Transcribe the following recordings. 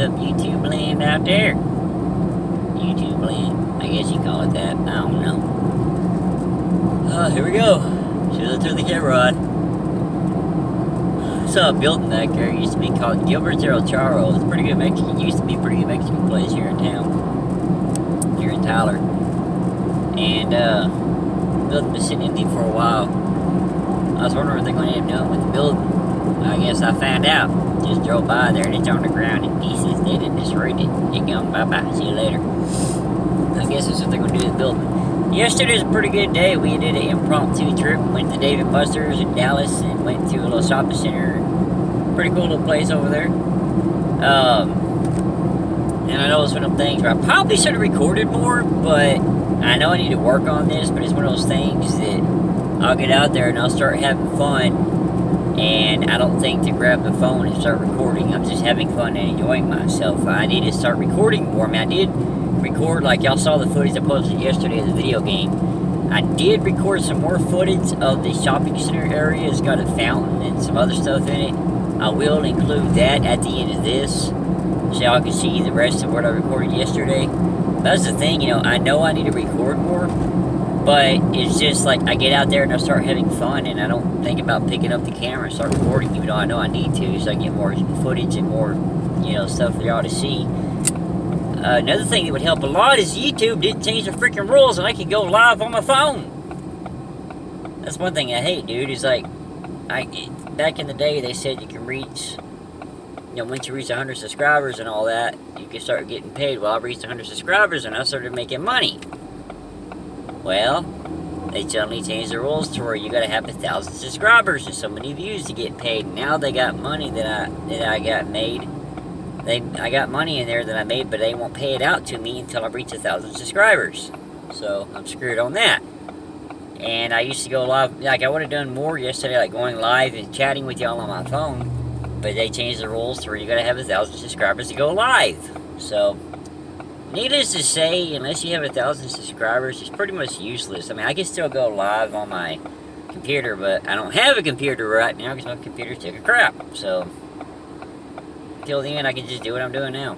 up, YouTube land out there? YouTube land, I guess you call it that. I don't know. Here we go. Should have through the hit rod. Saw a building back there. It used to be called Gilbert's El Charro. It's pretty good Mexican. Used to be a pretty good Mexican place here in town, here in Tyler. And the building was sitting empty for a while. I was wondering what they're going to end up doing with the building. I guess I found out. Just drove by there and it's on the ground in pieces. They didn't destroy it. It gone bye-bye. See you later. I guess that's what they're going to do with the building. Yesterday was a pretty good day. We did an impromptu trip. Went to Dave & Buster's in Dallas and went to a little shopping center. Pretty cool little place over there. And I know it's one of them things where I probably should have recorded more, but I know I need to work on this, but it's one of those things that I'll get out there and I'll start having fun, and I don't think to grab the phone and start recording. I'm just having fun and enjoying myself. I need to start recording more. I mean, I did record, like y'all saw the footage I posted yesterday of the video game. I did record some more footage of the shopping center area. It's got a fountain and some other stuff in it. I will include that at the end of this, so y'all can see the rest of what I recorded yesterday. That's the thing, you know I need to record more, but it's just like I get out there and I start having fun, and I don't think about picking up the camera and start recording, even though I know I need to, so I get more footage and more, stuff for y'all to see. Another thing that would help a lot is YouTube didn't change the freaking rules, and I can go live on my phone. That's one thing I hate, dude. Is like, back in the day they said you can reach, once you reach 100 subscribers and all that, you can start getting paid. Well, I reached 100 subscribers and I started making money. Well, they suddenly changed the rules to where you gotta have 1,000 subscribers and so many views to get paid. Now they got money that I got made. I got money in there that I made, but they won't pay it out to me until I reach 1,000 subscribers. So I'm screwed on that. And I used to go live, like I would have done more yesterday, like going live and chatting with y'all on my phone. But they changed the rules to where you gotta have 1,000 subscribers to go live. So, needless to say, unless you have 1,000 subscribers, it's pretty much useless. I mean, I can still go live on my computer, but I don't have a computer right now because my computer's took a crap. So, till the end, I can just do what I'm doing now.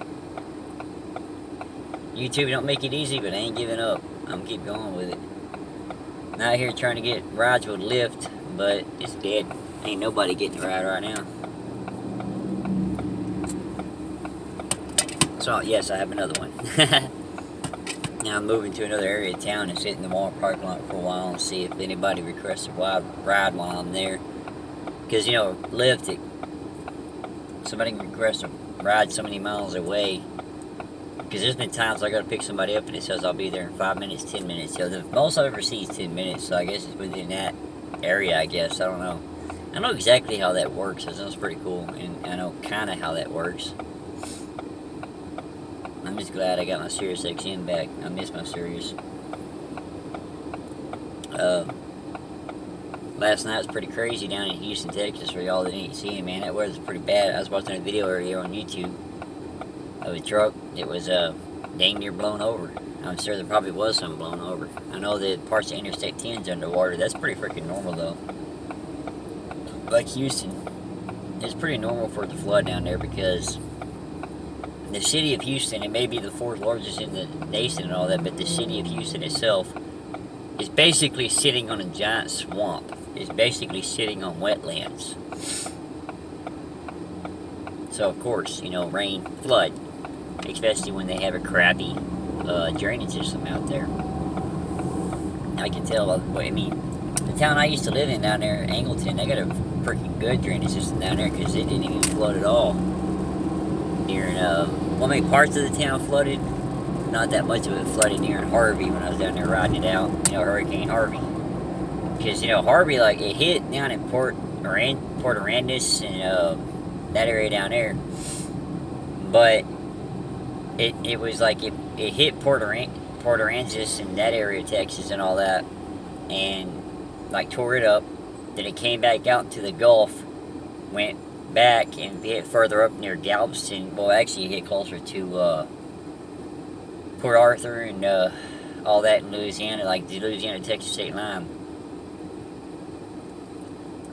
YouTube don't make it easy, but I ain't giving up. I'm gonna keep going with it. Not here trying to get rides with Lyft, but it's dead. Ain't nobody getting a ride right now. So, yes, I have another one. Now I'm moving to another area of town and sit in the Walmart parking lot for a while and see if anybody requests a ride while I'm there. Because, Lyft, somebody can request a ride so many miles away. Because there's been times I got to pick somebody up and it says I'll be there in 5 minutes, 10 minutes. So the most I've ever seen is 10 minutes, so I guess it's within that area, I guess. I don't know. I know exactly how that works. That sounds pretty cool, and I know kind of how that works. I'm just glad I got my Sirius XM back. I miss my Sirius. Last night was pretty crazy down in Houston, Texas, for y'all that didn't see it, man. That weather's pretty bad. I was watching a video earlier on YouTube of a truck. It was dang near blown over. I'm sure there probably was some blown over. I know that parts of Interstate 10's underwater. That's pretty freaking normal, though. Like Houston, it's pretty normal for it to flood down there because the city of Houston, it may be the fourth largest in the nation and all that, but the city of Houston itself is basically sitting on a giant swamp. It's basically sitting on wetlands. So, of course, rain, flood, especially when they have a crappy drainage system out there. I can tell, the town I used to live in down there, Angleton, they got a freaking good drainage system down there because it didn't even flood at all. During, parts of the town flooded. Not that much of it flooded during Harvey when I was down there riding it out. Hurricane Harvey. Because, Harvey, it hit down in Port Aransas and that area down there. But it was it hit Port Aransas and that area of Texas and all that. And, tore it up. Then it came back out into the Gulf. Went back and hit further up near Galveston. Well, actually, it hit closer to Port Arthur and all that in Louisiana, like the Louisiana-Texas state line.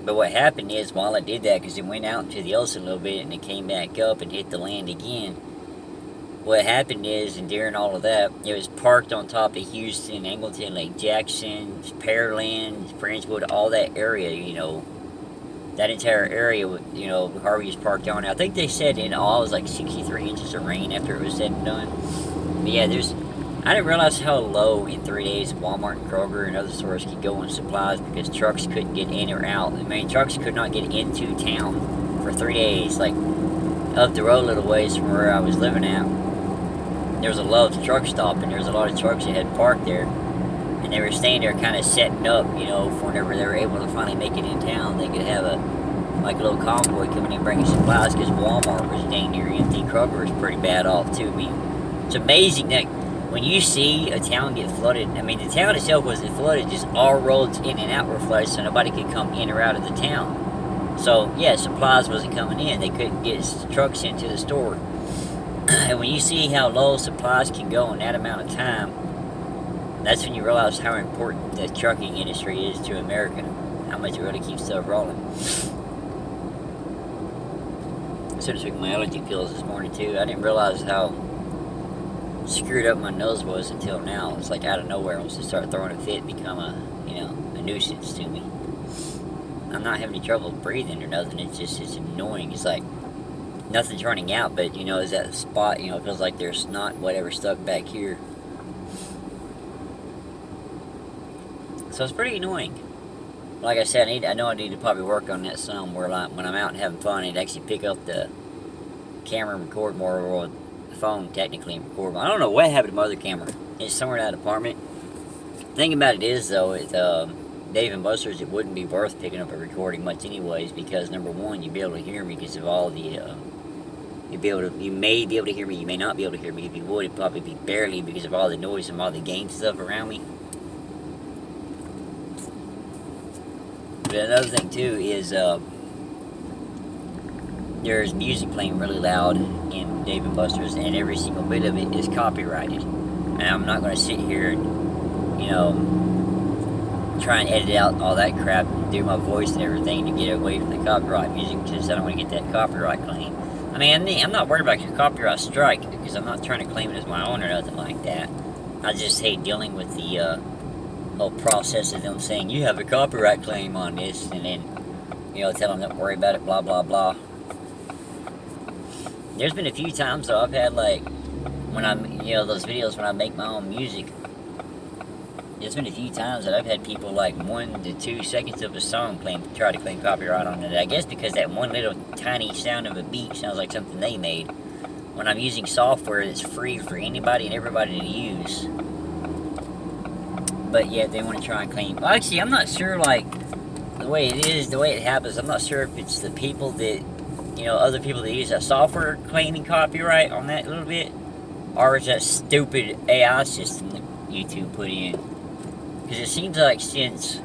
But what happened is, while it did that, because it went out into the ocean a little bit and it came back up and hit the land again, what happened is, and during all of that, it was parked on top of Houston, Angleton, Lake Jackson, Pearland, Frenchwood, all that area, you know. That entire area, you know, Harvey was parked on. I think they said in all it was like 63 inches of rain after it was said and done. But yeah, I didn't realize how low in 3 days Walmart and Kroger and other stores could go on supplies because trucks couldn't get in or out. I mean, trucks could not get into town for 3 days. Like, up the road a little ways from where I was living at, there was a Love's truck stop, and there was a lot of trucks that had parked there. And they were staying there kind of setting up, you know, for whenever they were able to finally make it in town, they could have a little convoy coming in bringing supplies because Walmart was dang near empty. Kroger was pretty bad off, too. I mean, it's amazing that when you see a town get flooded, I mean, the town itself wasn't flooded, just all roads in and out were flooded so nobody could come in or out of the town. So, yeah, supplies wasn't coming in. They couldn't get trucks into the store. And when you see how low supplies can go in that amount of time, that's when you realize how important the trucking industry is to America. How much it really keeps stuff rolling. I should have took my allergy pills this morning, too. I didn't realize how screwed up my nose was until now. It's like out of nowhere. Once it started throwing a fit, become a nuisance to me. I'm not having any trouble breathing or nothing. It's annoying. It's like nothing's running out, but you know, is that spot, you know, it feels like there's snot, whatever, stuck back here. So it's pretty annoying. Like I said, I know I need to probably work on that some where like, when I'm out and having fun, I'd actually pick up the camera and record more, or the phone technically and record more. I don't know what happened to my other camera. It's somewhere in that apartment. The thing about it is, though, Dave and Buster's, it wouldn't be worth picking up a recording much anyways, because number one, you'd be able to hear me because of all the, you may be able to hear me, you may not be able to hear me. If you would, it'd probably be barely because of all the noise and all the gain stuff around me. But another thing too is there's music playing really loud in Dave and Buster's, and every single bit of it is copyrighted. And I'm not going to sit here and, you know, try and edit out all that crap and do my voice and everything to get away from the copyright music, because I don't want to get that copyright claim. I mean, I'm not worried about a copyright strike because I'm not trying to claim it as my own or nothing like that. I just hate dealing with the whole process of them saying, you have a copyright claim on this, and then, you know, tell them don't worry about it, blah, blah, blah. There's been a few times, though, I've had, like, when I'm, you know, those videos when I make my own music, there's been a few times that I've had people, like, 1 to 2 seconds of a song try to claim copyright on it. I guess because that one little tiny sound of a beat sounds like something they made. When I'm using software that's free for anybody and everybody to use. But yet they want to try and claim. Well, actually, I'm not sure, like, the way it happens, I'm not sure if it's the people that, you know, other people that use that software claiming copyright on that a little bit, or is that stupid AI system that YouTube put in. Because it seems like since,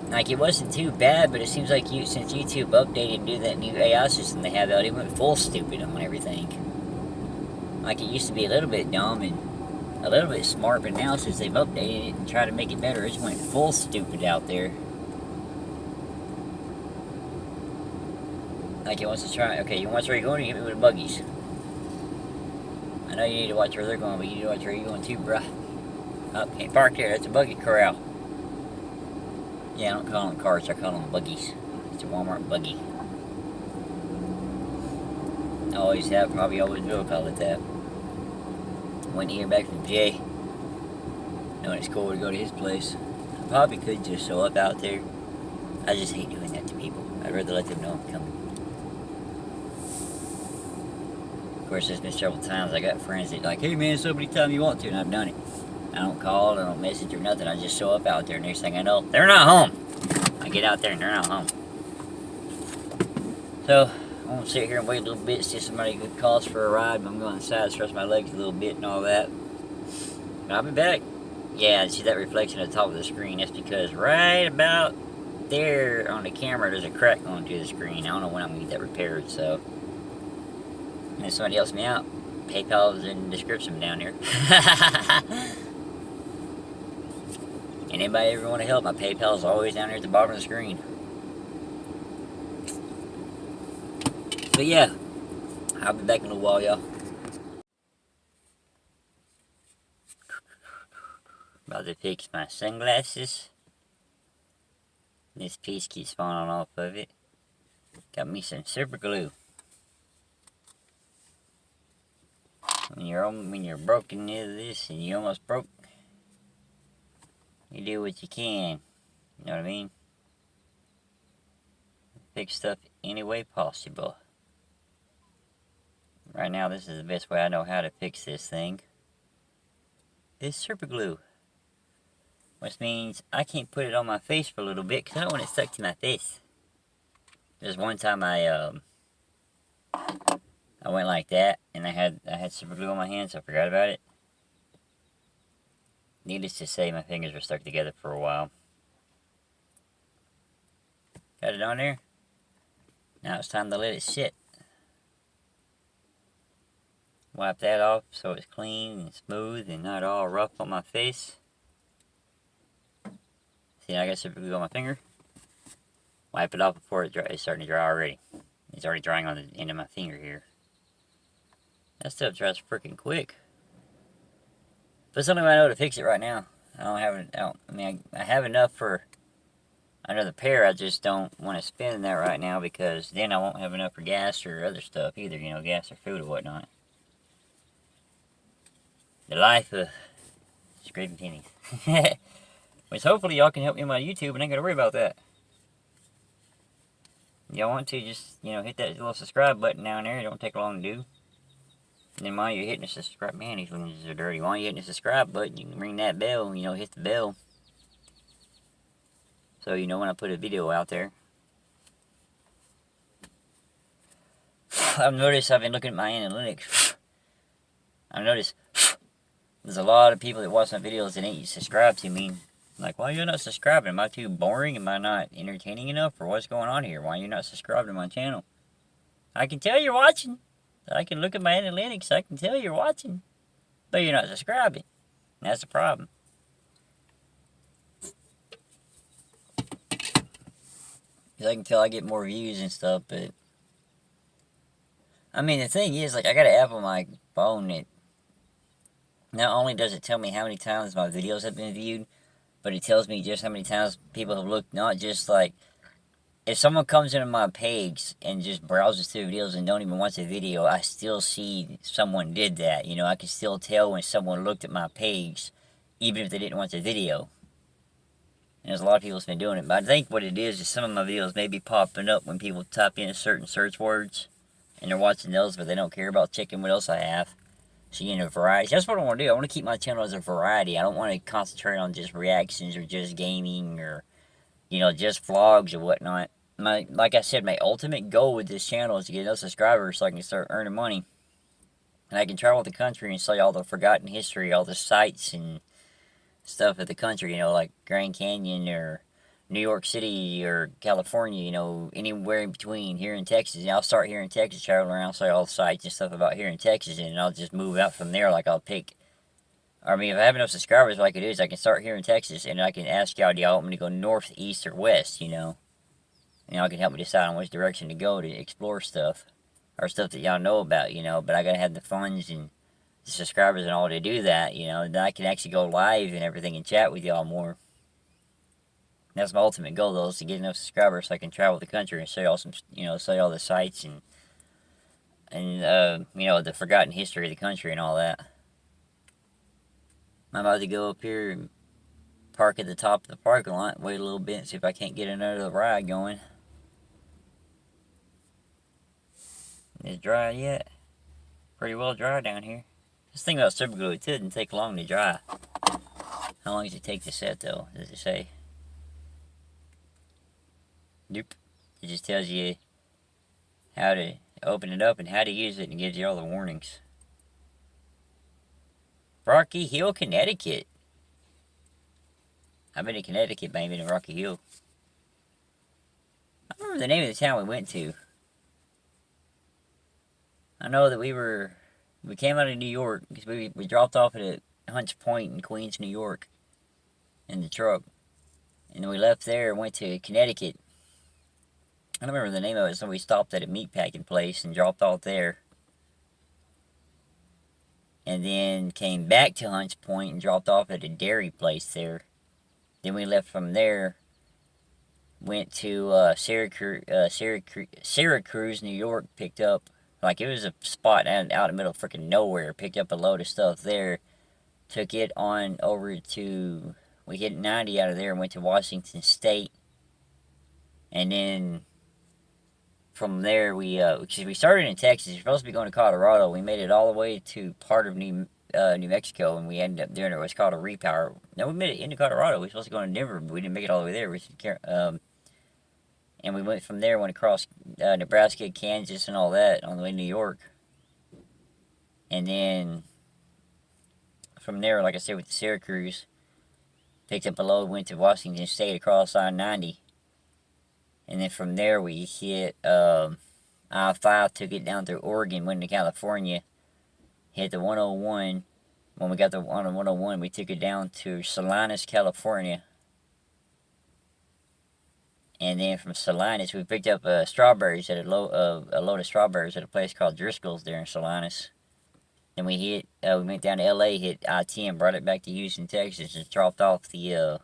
like, it wasn't too bad, but it seems like since YouTube updated and did that new AI system they have out, it went full stupid on everything. Like, it used to be a little bit dumb and a little bit smart, but now since they've updated it and tried to make it better, it just went full stupid out there. Like, it wants to try, okay, you watch where you're going, you hit me with the buggies. I know you need to watch where they're going, but you need to watch where you're going too, bruh. Oh, can't park there, that's a buggy corral. Yeah, I don't call them cars, I call them buggies. It's a Walmart buggy. I always have, probably always will call it that. Went to hear back from Jay. Knowing it's cool to go to his place. I probably could just show up out there. I just hate doing that to people. I'd rather let them know I'm coming. Of course, there's been several times I got friends that like, hey man, so many times you want to, and I've done it. I don't call, I don't message or nothing. I just show up out there, and next thing I know, they're not home. I get out there and they're not home. So, I'm going to sit here and wait a little bit, see if somebody could call us for a ride. I'm going inside, stretch my legs a little bit and all that. But I'll be back. Yeah, see that reflection at the top of the screen? That's because right about there on the camera, there's a crack going through the screen. I don't know when I'm going to get that repaired, so. And if somebody helps me out, PayPal is in the description down here. And anybody ever want to help, my PayPal is always down here at the bottom of the screen. But yeah, I'll be back in a while, y'all. About to fix my sunglasses. This piece keeps falling off of it. Got me some super glue. When you're broken into this and you almost broke, you do what you can. You know what I mean? Fix stuff any way possible. Right now, this is the best way I know how to fix this thing. It's super glue. Which means I can't put it on my face for a little bit because I don't want it stuck to my face. There's one time I went like that and I had super glue on my hands, so I forgot about it. Needless to say, my fingers were stuck together for a while. Got it on there. Now it's time to let it sit. Wipe that off so it's clean and smooth and not all rough on my face. See, I got super glue on my finger. Wipe it off before it's starting to dry already. It's already drying on the end of my finger here. That stuff dries freaking quick. But something I know to fix it right now. I have enough for another pair. I just don't want to spend that right now because then I won't have enough for gas or other stuff either. You know, gas or food or whatnot. The life of scraping pennies. Which hopefully y'all can help me on my YouTube and I ain't gotta worry about that. Y'all want to just, hit that little subscribe button down there. It don't take long to do. And then while you're hitting the subscribe, man, these ones are dirty. While you're hitting the subscribe button, you can ring that bell, hit the bell. So you know when I put a video out there. I've noticed, I've been looking at my analytics. I've noticed there's a lot of people that watch my videos that ain't subscribed to me. Like, why are you not subscribing? Am I too boring? Am I not entertaining enough? Or what's going on here? Why are you not subscribed to my channel? I can tell you're watching. I can look at my analytics. I can tell you're watching. But you're not subscribing. That's the problem. Because I can tell I get more views and stuff, but... I mean, the thing is, like, I got an app on my phone that... Not only does it tell me how many times my videos have been viewed, but it tells me just how many times people have looked, not just like... If someone comes into my page and just browses through videos and don't even watch the video, I still see someone did that. I can still tell when someone looked at my page, even if they didn't watch the video. And there's a lot of people that's been doing it. But I think what it is some of my videos may be popping up when people type in certain search words. And they're watching those, but they don't care about checking what else I have. So, variety. That's what I want to do. I want to keep my channel as a variety. I don't want to concentrate on just reactions or just gaming or... just vlogs or whatnot. Like I said, my ultimate goal with this channel is to get enough subscribers so I can start earning money. And I can travel the country and see all the forgotten history, all the sites and stuff of the country, like Grand Canyon or New York City or California, anywhere in between here in Texas. And I'll start here in Texas, travel around, see all the sites and stuff about here in Texas, and I'll just move out from there. Like I'll pick... I mean, if I have enough subscribers, what I can do is I can start here in Texas, and I can ask y'all, do y'all want me to go north, east, or west, And y'all can help me decide on which direction to go to explore stuff. Or stuff that y'all know about, But I gotta have the funds and the subscribers and all to do that, Then I can actually go live and everything and chat with y'all more. That's my ultimate goal, though, is to get enough subscribers so I can travel the country and show y'all some, show y'all the sites and the forgotten history of the country and all that. I'm about to go up here and park at the top of the parking lot, wait a little bit, and see if I can't get another ride going. Is it dry yet? Pretty well dry down here. This thing about super glue, it didn't take long to dry. How long does it take to set, though? Does it say? Nope. It just tells you how to open it up and how to use it and gives you all the warnings. Rocky Hill, Connecticut. I've been to Connecticut, but I ain't been to Rocky Hill. I don't remember the name of the town we went to. I know that we came out of New York, because we dropped off at Hunts Point in Queens, New York, in the truck. And then we left there and went to Connecticut. I don't remember the name of it, so we stopped at a meatpacking place and dropped off there. and then came back to Hunts Point and dropped off at a dairy place there. Then we left from there, went to Syracuse, New York, picked up, like, it was a spot out in the middle of freaking nowhere, picked up a load of stuff there, took it on over to, we hit 90 out of there and went to Washington State, and then from there, because we started in Texas, we were supposed to be going to Colorado. We made it all the way to part of New Mexico, and we ended up doing it. What's called a repower. No, we made it into Colorado. We were supposed to go to Denver, but we didn't make it all the way there. And we went from there, went across Nebraska, Kansas, and all that on the way to New York. And then from there, like I said, with the Syracuse, picked up a load, went to Washington State across I-90. And then from there, we hit I-5, took it down through Oregon, went to California, hit the 101. When we got on the 101, we took it down to Salinas, California. And then from Salinas, we picked up strawberries at a load of strawberries at a place called Driscoll's there in Salinas. Then we went down to LA, hit I-10, brought it back to Houston, Texas, and dropped off the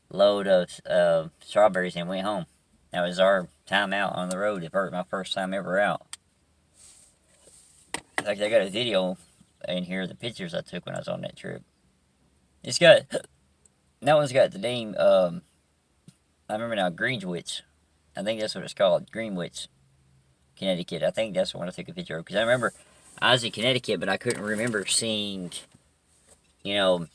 load of strawberries and went home. That was our time out on the road. It was my first time ever out. In fact, I got a video in here of the pictures I took when I was on that trip. That one's got the name, I remember now, Greenwich. I think that's what it's called, Greenwich, Connecticut. I think that's the one I took a picture of, because I remember I was in Connecticut, but I couldn't remember seeing, no,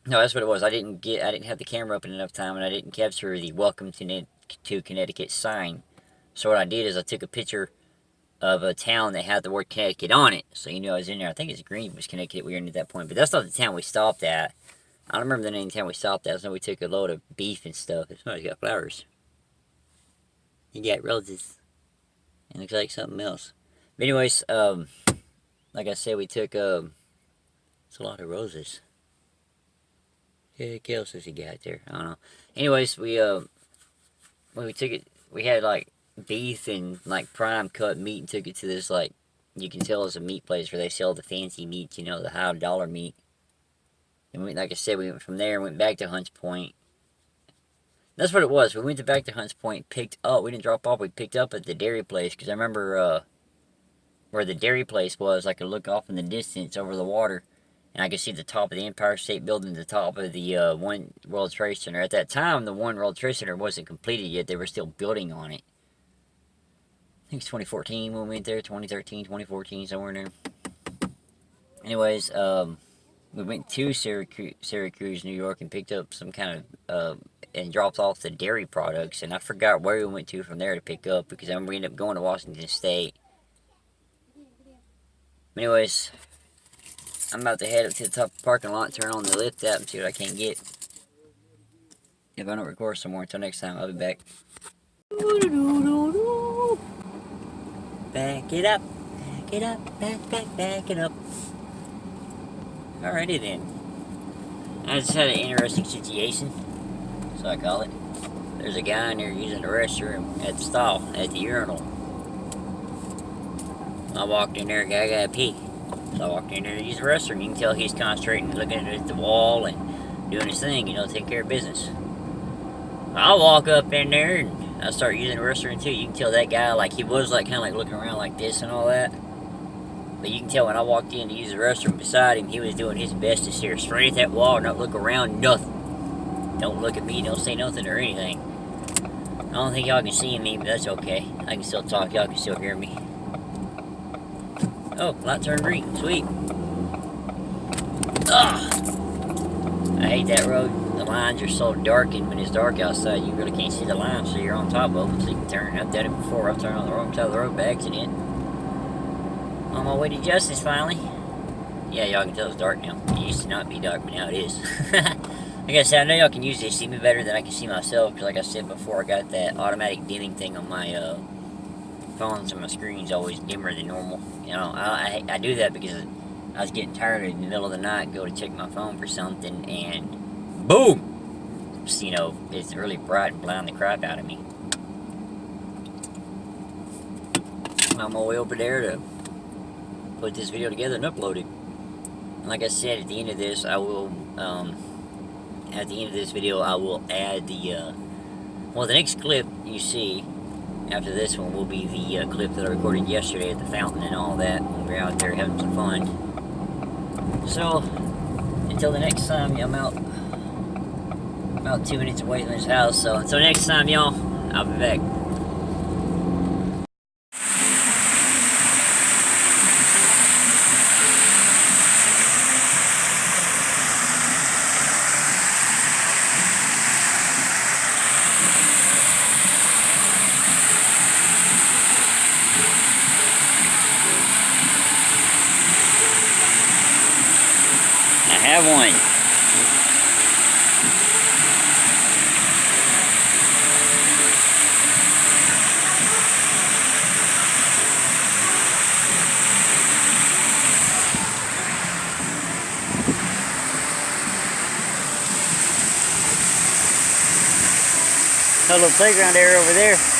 that's what it was. I didn't have the camera up in enough time, and I didn't capture the Welcome to Connecticut sign. So what I did is I took a picture of a town that had the word Connecticut on it, so you knew I was in there. I think it's Greenwich, Connecticut, we were in at that point, but that's not the town we stopped at. I don't remember the name of the town we stopped at, so we took a load of beef and stuff. Somebody's got flowers. You got roses. It looks like something else. But anyways, like I said, we took, it's a lot of roses. What else has he got there? I don't know. Anyways, when we took it, we had like beef and like prime cut meat and took it to this, like, you can tell it's a meat place where they sell the fancy meat, the high dollar meat. And like I said, we went from there and went back to Hunts Point. That's what it was. We went back to Hunts Point, picked up. We didn't drop off. We picked up at the dairy place, because I remember where the dairy place was. I could look off in the distance over the water, and I could see the top of the Empire State Building, the top of the One World Trade Center. At that time, the One World Trade Center wasn't completed yet. They were still building on it. I think it's 2014 when we went there, 2013, 2014, somewhere in there. Anyways, we went to Syracuse, New York, and picked up some kind of, and dropped off the dairy products. And I forgot where we went to from there to pick up, because then we ended up going to Washington State. Anyways, I'm about to head up to the top of the parking lot, turn on the lift app, and see what I can get. If I don't record some more, until next time, I'll be back. Back it up, back it up. Alrighty then. I just had an interesting situation, so I call it. There's a guy in there using the restroom at the stall, at the urinal. I walked in there, guy got a pee. So I walked in there to use the restroom. You can tell he's concentrating, looking at the wall and doing his thing, taking care of business. I walk up in there and I start using the restroom too. You can tell that guy, like, he was like kind of like looking around like this and all that. But you can tell when I walked in to use the restroom beside him, he was doing his best to stare straight at that wall, not look around, nothing. Don't look at me, don't say nothing or anything. I don't think y'all can see me, but that's okay. I can still talk, y'all can still hear me. Oh, light turned green, sweet. Ugh! I hate that road. The lines are so dark, and when it's dark outside, you really can't see the lines, so you're on top of them, so you can turn. I've done it before. I've turned on the wrong side of the road by accident. On my way to justice, finally. Yeah, y'all can tell it's dark now. It used to not be dark, but now it is. Like I said, I know y'all can usually see me better than I can see myself, because like I said before, I got that automatic dimming thing on my phone, so my screen's always dimmer than normal. I do that because I was getting tired in the middle of the night, go to check my phone for something, and boom! Just, it's really bright and blind the crap out of me. I'm on my way over there to put this video together and upload it. And like I said, at the end of this, I will, at the end of this video, I will add the, well, the next clip you see after this one will be the clip that I recorded yesterday at the fountain and all that, when we were out there having some fun. So, until the next time, I'm out about 2 minutes away from this house, so until next time, y'all, I'll be back. I have one. A little playground area over there.